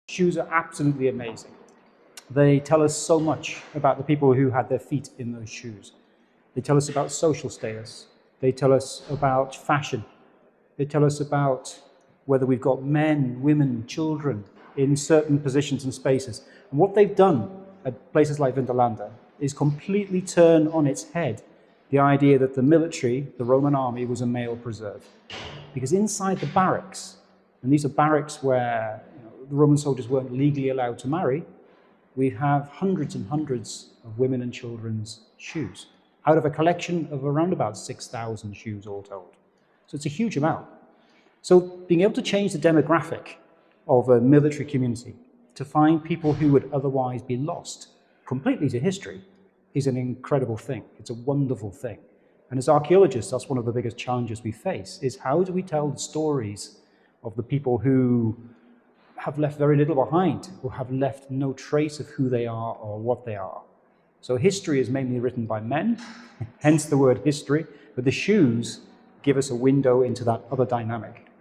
Shoes are absolutely amazing. They tell us so much about the people who had their feet in those shoes. They tell us about social status. They tell us about fashion. They tell us about whether we've got men, women, children in certain positions and spaces. And what they've done at places like Vinterlanda is completely turn on its head the idea that the military, the Roman army, was a male preserve. Because inside the barracks, and these are barracks where the Roman soldiers weren't legally allowed to marry, we have hundreds and hundreds of women and children's shoes, out of a collection of around about 6,000 shoes all told. So it's a huge amount. So being able to change the demographic of a military community to find people who would otherwise be lost completely to history is an incredible thing. It's a wonderful thing. And as archaeologists, that's one of the biggest challenges we face, is how do we tell the stories of the people who have left very little behind, who have left no trace of who they are or what they are. So history is mainly written by men, hence the word history, but the shoes give us a window into that other dynamic.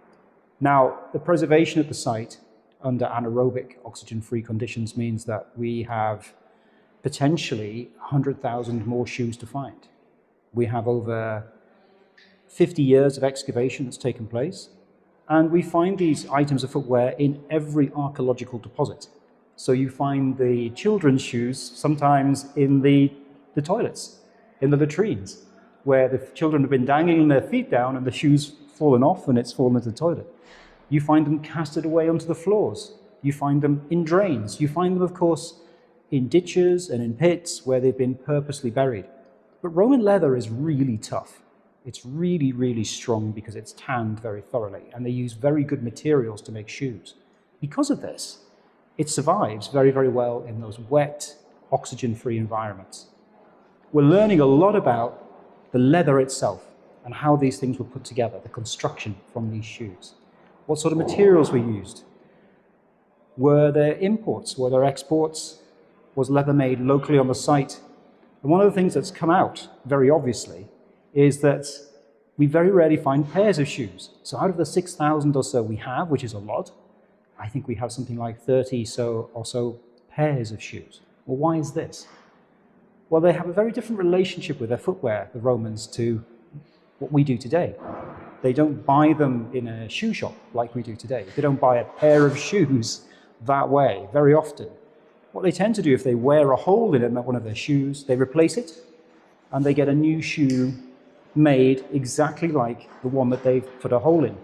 Now, the preservation at the site under anaerobic, oxygen-free conditions means that we have potentially 100,000 more shoes to find. We have over 50 years of excavation that's taken place, and we find these items of footwear in every archaeological deposit. So you find the children's shoes sometimes in the toilets, in the latrines, where the children have been dangling their feet down and the shoe's fallen off and it's fallen into the toilet. You find them casted away onto the floors. You find them in drains. You find them, of course, in ditches and in pits where they've been purposely buried. But Roman leather is really tough. It's really, really strong because it's tanned very thoroughly, and they use very good materials to make shoes. Because of this, it survives very, very well in those wet, oxygen-free environments. We're learning a lot about the leather itself and how these things were put together, the construction from these shoes. What sort of materials were used? Were there imports? Were there exports? Was leather made locally on the site? And one of the things that's come out very obviously is that we very rarely find pairs of shoes. So out of the 6,000 or so we have, which is a lot, I think we have something like 30 or so pairs of shoes. Well, why is this? Well, they have a very different relationship with their footwear, the Romans, to what we do today. They don't buy them in a shoe shop like we do today. They don't buy a pair of shoes that way very often. What they tend to do, if they wear a hole in one of their shoes, they replace it and they get a new shoe made exactly like the one that they've put a hole in.